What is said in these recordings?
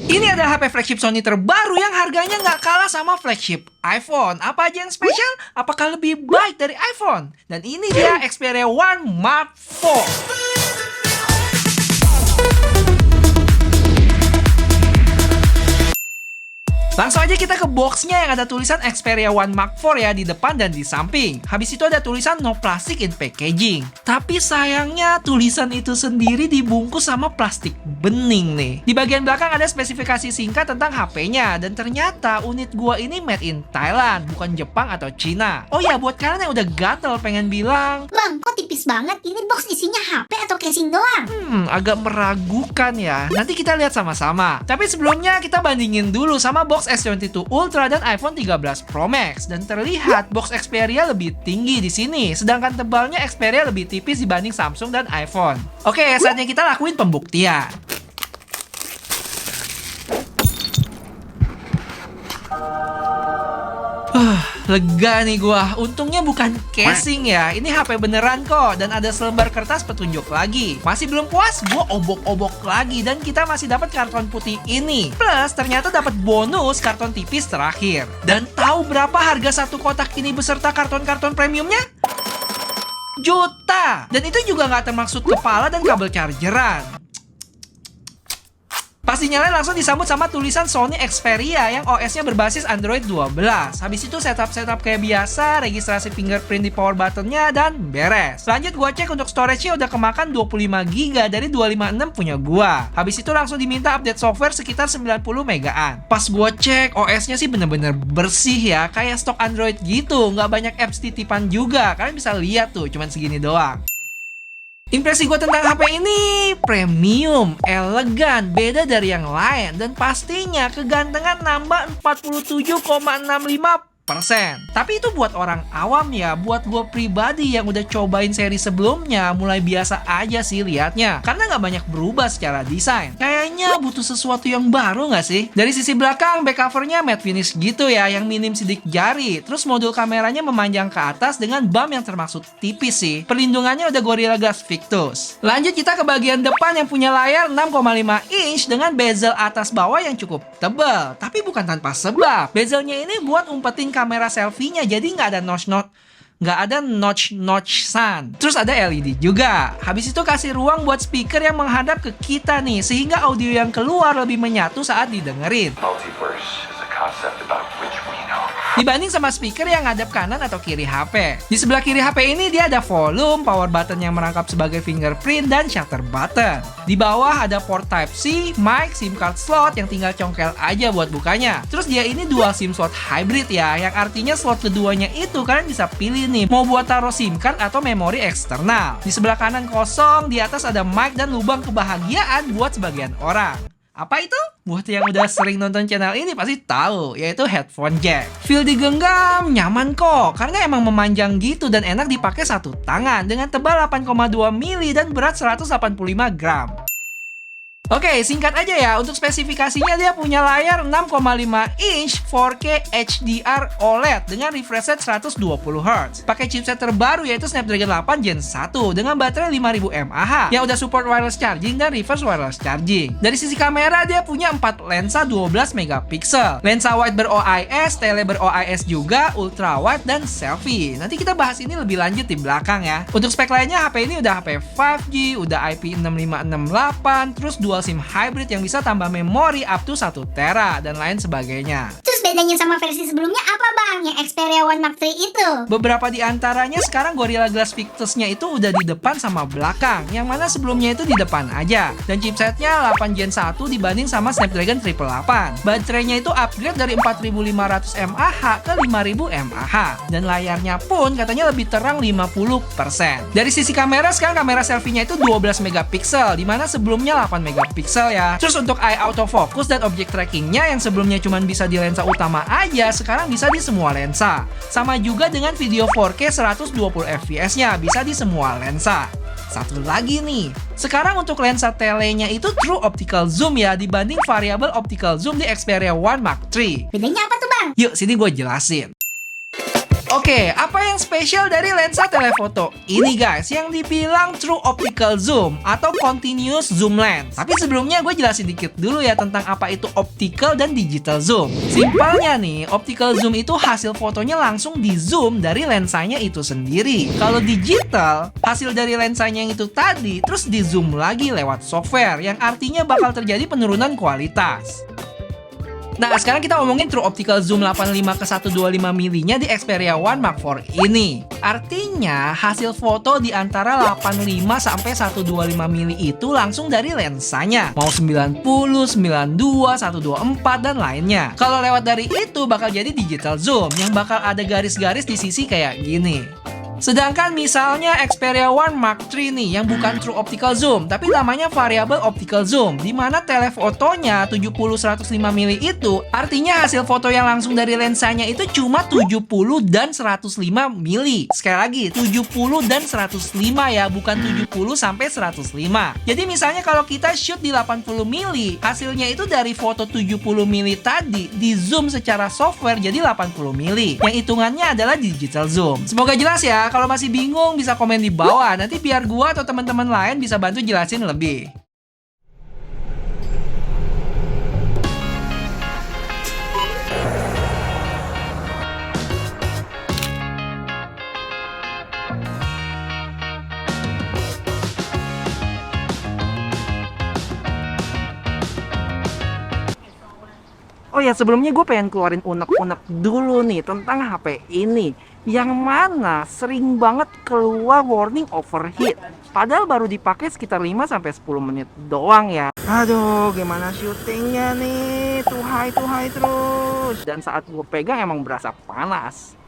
Ini adalah HP flagship Sony terbaru yang harganya nggak kalah sama flagship iPhone. Apa aja yang spesial? Apakah lebih baik dari iPhone? Dan ini dia Xperia One Mark IV. Langsung aja kita ke boxnya yang ada tulisan Xperia One Mark IV ya di depan dan di samping. Habis itu ada tulisan no plastic in packaging. Tapi sayangnya tulisan itu sendiri dibungkus sama plastik bening nih. Di bagian belakang ada spesifikasi singkat tentang HP-nya. Dan ternyata unit gua ini made in Thailand, bukan Jepang atau Cina. Oh ya, buat kalian yang udah gatel pengen bilang, Bang, kok tipis banget? Ini box isinya HP atau casing doang? agak meragukan ya. Nanti kita lihat sama-sama. Tapi sebelumnya kita bandingin dulu sama box S22 Ultra dan iPhone 13 Pro Max. Dan terlihat box Xperia lebih tinggi di sini, sedangkan tebalnya Xperia lebih tipis dibanding Samsung dan iPhone. Oke, saatnya kita lakuin pembuktian. Lega nih gua. Untungnya bukan casing ya. Ini HP beneran kok. Dan ada selembar kertas petunjuk lagi. Masih belum puas, gua obok-obok lagi. Dan kita masih dapat karton putih ini. Plus ternyata dapat bonus karton tipis terakhir. Dan tahu berapa harga satu kotak ini beserta karton-karton premiumnya? Juta. Dan itu juga nggak termaksud kepala dan kabel chargeran. Pas dinyalain langsung disambut sama tulisan Sony Xperia yang OS-nya berbasis Android 12. Habis itu setup kayak biasa, registrasi fingerprint di power button-nya, dan beres. Lanjut gua cek untuk storage-nya udah kemakan 25GB dari 256 punya gua. Habis itu langsung diminta update software sekitar 90 megaan. Pas gua cek, OS-nya sih bener-bener bersih ya, kayak stok Android gitu, nggak banyak apps titipan juga. Kalian bisa lihat tuh, cuman segini doang. Impresi gue tentang HP ini premium, elegan, beda dari yang lain, dan pastinya kegantengan nambah 47,65%. Tapi itu buat orang awam ya. Buat gue pribadi yang udah cobain seri sebelumnya, mulai biasa aja sih liatnya, karena nggak banyak berubah secara desain. Kayaknya butuh sesuatu yang baru nggak sih? Dari sisi belakang, back covernya matte finish gitu ya, yang minim sidik jari. Terus modul kameranya memanjang ke atas dengan bump yang termaksud tipis sih. Perlindungannya udah Gorilla Glass Victus. Lanjut kita ke bagian depan yang punya layar 6,5 inch dengan bezel atas bawah yang cukup tebal. Tapi bukan tanpa sebab. Bezelnya ini buat umpetin kamera selfie-nya, jadi nggak ada notch-san. Terus ada LED juga. Habis itu kasih ruang buat speaker yang menghadap ke kita nih, sehingga audio yang keluar lebih menyatu saat didengerin. Multiverse is a concept about which we know. Dibanding sama speaker yang ngadep kanan atau kiri HP. Di sebelah kiri HP ini dia ada volume, power button yang merangkap sebagai fingerprint, dan shutter button. Di bawah ada port Type-C, mic, SIM card slot yang tinggal congkel aja buat bukanya. Terus dia ini dual SIM slot hybrid ya, yang artinya slot keduanya itu kalian bisa pilih nih, mau buat taruh SIM card atau memori eksternal. Di sebelah kanan kosong, di atas ada mic dan lubang kebahagiaan buat sebagian orang. Apa itu? Buat yang udah sering nonton channel ini pasti tahu, yaitu headphone jack. Feel digenggam, nyaman kok, karena emang memanjang gitu dan enak dipakai satu tangan dengan tebal 8,2 mili dan berat 185 gram. Oke, singkat aja ya. Untuk spesifikasinya dia punya layar 6,5 inch 4K HDR OLED dengan refresh rate 120Hz. Pakai chipset terbaru yaitu Snapdragon 8 Gen 1 dengan baterai 5000 mAh yang udah support wireless charging dan reverse wireless charging. Dari sisi kamera dia punya 4 lensa 12 megapiksel. Lensa wide ber-OIS, tele ber-OIS juga, ultra wide, dan selfie. Nanti kita bahas ini lebih lanjut di belakang ya. Untuk spek lainnya HP ini udah HP 5G, udah IP6568, terus dual SIM hybrid yang bisa tambah memori up to 1 tera dan lain sebagainya. Terus bedanya sama versi sebelumnya apa bang? Yang Xperia One Mark III itu? Beberapa di antaranya sekarang Gorilla Glass Victus-nya itu udah di depan sama belakang, yang mana sebelumnya itu di depan aja. Dan chipsetnya 8 Gen 1 dibanding sama Snapdragon 888. Baterainya itu upgrade dari 4500 mAh ke 5000 mAh. Dan layarnya pun katanya lebih terang 50%. Dari sisi kamera, sekarang kamera selfie-nya itu 12 megapiksel, dimana sebelumnya 8 megapiksel ya. Terus untuk eye autofocus dan object trackingnya yang sebelumnya cuma bisa di lensa utama aja, sekarang bisa di semua lensa. Sama juga dengan video 4K 120 fps-nya, bisa di semua lensa. Satu lagi nih, sekarang untuk lensa telenya itu true optical zoom ya, dibanding variable optical zoom di Xperia One Mark III. Bedanya apa tuh bang? Yuk, sini gue jelasin. Oke, apa yang spesial dari lensa telefoto ini guys? Yang dibilang True Optical Zoom atau Continuous Zoom Lens. Tapi sebelumnya gue jelasin dikit dulu ya tentang apa itu optical dan digital zoom. Simpelnya nih, optical zoom itu hasil fotonya langsung di zoom dari lensanya itu sendiri. Kalau digital, hasil dari lensanya yang itu tadi terus di zoom lagi lewat software, yang artinya bakal terjadi penurunan kualitas. Nah, sekarang kita ngomongin True Optical Zoom 85 ke 125 mm-nya di Xperia One Mark IV ini. Artinya, hasil foto di antara 85 sampai 125 mm itu langsung dari lensanya. Mau 90, 92, 124, dan lainnya. Kalau lewat dari itu bakal jadi digital zoom yang bakal ada garis-garis di sisi kayak gini. Sedangkan misalnya Xperia One Mark III nih yang bukan True Optical Zoom tapi namanya Variable Optical Zoom, di mana telefotonya 70-105 mm itu artinya hasil foto yang langsung dari lensanya itu cuma 70 dan 105 mm. Sekali lagi 70 dan 105 ya, bukan 70 sampai 105. Jadi misalnya kalau kita shoot di 80 mm, hasilnya itu dari foto 70 mm tadi di zoom secara software jadi 80 mm. Yang hitungannya adalah digital zoom. Semoga jelas ya. Kalau masih bingung bisa komen di bawah. Nanti biar gua atau teman-teman lain bisa bantu jelasin lebih. Oh ya, sebelumnya gue pengen keluarin unek-unek dulu nih tentang HP ini. Yang mana sering banget keluar warning overheat. Padahal baru dipakai sekitar 5-10 menit doang ya. Aduh, gimana syutingnya nih? Tuhai terus. Dan saat gue pegang emang berasa panas.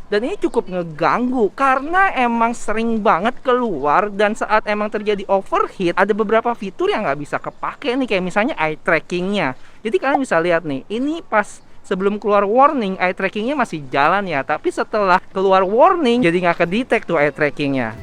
Dan ini cukup ngeganggu karena emang sering banget keluar, dan saat emang terjadi overheat ada beberapa fitur yang nggak bisa kepake nih, kayak misalnya eye trackingnya. Jadi kalian bisa lihat nih, ini pas sebelum keluar warning eye trackingnya masih jalan ya, tapi setelah keluar warning jadi nggak kedetek tuh eye trackingnya.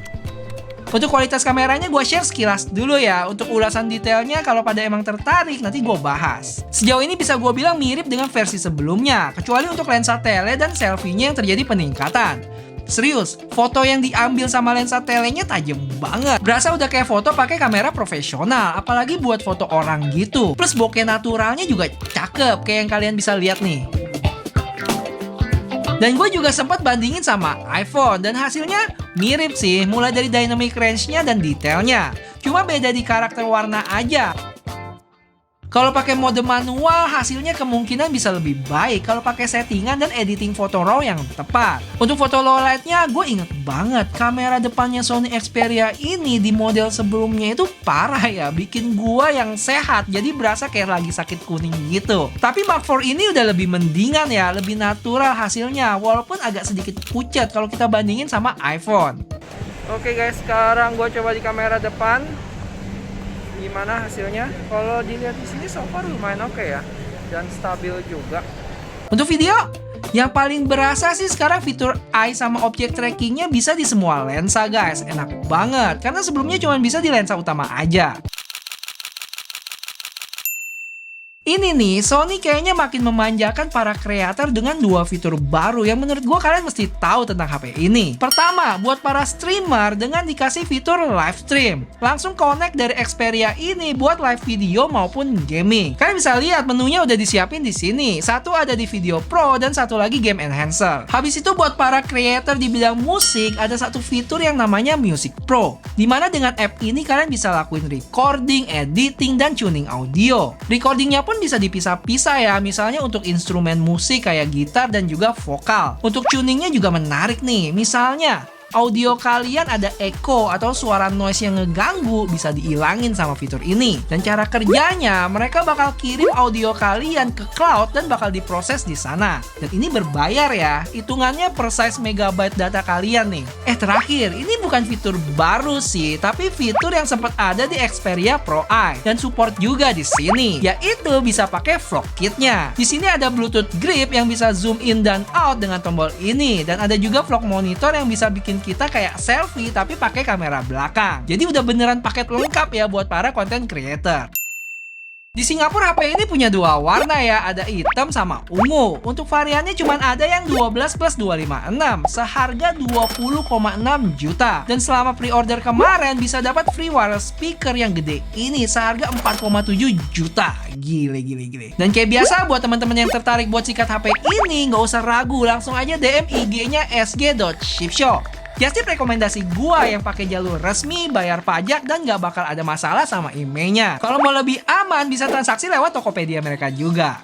Untuk kualitas kameranya gue share sekilas dulu ya. Untuk ulasan detailnya kalau pada emang tertarik nanti gue bahas. Sejauh ini bisa gue bilang mirip dengan versi sebelumnya, kecuali untuk lensa tele dan selfie-nya yang terjadi peningkatan. Serius, foto yang diambil sama lensa telenya tajam banget. Berasa udah kayak foto pakai kamera profesional, apalagi buat foto orang gitu. Plus bokeh naturalnya juga cakep kayak yang kalian bisa lihat nih. Dan gue juga sempat bandingin sama iPhone dan hasilnya mirip sih, mulai dari dynamic range-nya dan detailnya. Cuma beda di karakter warna aja. Kalau pakai mode manual, hasilnya kemungkinan bisa lebih baik kalau pakai settingan dan editing foto RAW yang tepat. Untuk foto low light-nya, gue inget banget kamera depannya Sony Xperia ini di model sebelumnya itu parah ya, bikin gue yang sehat jadi berasa kayak lagi sakit kuning gitu. Tapi Mark IV ini udah lebih mendingan ya, lebih natural hasilnya, walaupun agak sedikit pucat kalau kita bandingin sama iPhone. Oke guys, sekarang gue coba di kamera depan. Gimana hasilnya? Kalau dilihat di sini so far lumayan oke ya, dan stabil juga. Untuk video, yang paling berasa sih sekarang fitur eye sama object trackingnya bisa di semua lensa guys. Enak banget, karena sebelumnya cuma bisa di lensa utama aja. Ini nih, Sony kayaknya makin memanjakan para kreator dengan dua fitur baru yang menurut gue kalian mesti tahu tentang HP ini. Pertama, buat para streamer dengan dikasih fitur live stream. Langsung connect dari Xperia ini buat live video maupun gaming. Kalian bisa lihat menunya udah disiapin di sini. Satu ada di Video Pro dan satu lagi Game Enhancer. Habis itu buat para kreator di bidang musik ada satu fitur yang namanya Music Pro. Dimana dengan app ini kalian bisa lakuin recording, editing, dan tuning audio. Recordingnya pun bisa dipisah-pisah ya, misalnya untuk instrumen musik kayak gitar dan juga vokal. Untuk tuningnya juga menarik nih, misalnya audio kalian ada echo atau suara noise yang ngeganggu bisa dihilangin sama fitur ini. Dan cara kerjanya, mereka bakal kirim audio kalian ke cloud dan bakal diproses di sana. Dan ini berbayar ya, hitungannya per size megabyte data kalian nih. Terakhir, ini bukan fitur baru sih, tapi fitur yang sempat ada di Xperia Pro Eye dan support juga di sini, yaitu bisa pakai vlog kitnya. Di sini ada Bluetooth grip yang bisa zoom in dan out dengan tombol ini, dan ada juga vlog monitor yang bisa bikin kita kayak selfie tapi pakai kamera belakang. Jadi udah beneran paket lengkap ya buat para content creator. Di Singapura HP ini punya dua warna ya, ada hitam sama ungu. Untuk variannya cuma ada yang 12 plus 256, seharga 20,6 juta. Dan selama pre-order kemarin bisa dapat free wireless speaker yang gede ini seharga 4,7 juta. Gile. Dan kayak biasa buat teman-teman yang tertarik buat sikat HP ini, nggak usah ragu, langsung aja DM IG-nya sg.shipshop. Just tip rekomendasi gua yang pakai jalur resmi, bayar pajak, dan nggak bakal ada masalah sama emailnya. Kalau mau lebih aman, bisa transaksi lewat Tokopedia mereka juga.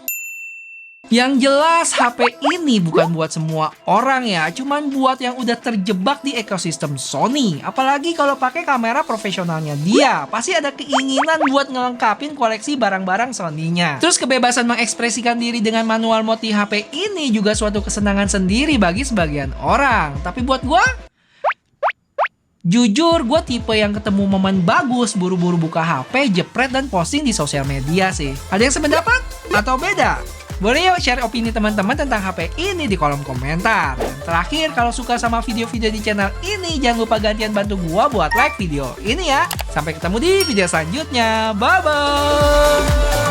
Yang jelas, HP ini bukan buat semua orang ya, cuman buat yang udah terjebak di ekosistem Sony. Apalagi kalau pakai kamera profesionalnya dia, pasti ada keinginan buat ngelengkapin koleksi barang-barang Sony-nya. Terus kebebasan mengekspresikan diri dengan manual mode di HP ini juga suatu kesenangan sendiri bagi sebagian orang. Tapi buat gua, jujur, gue tipe yang ketemu momen bagus, buru-buru buka HP, jepret, dan posting di sosial media sih. Ada yang sependapat? Atau beda? Boleh yuk share opini teman-teman tentang HP ini di kolom komentar. Dan terakhir, kalau suka sama video-video di channel ini, jangan lupa gantian bantu gue buat like video ini ya. Sampai ketemu di video selanjutnya. Bye-bye!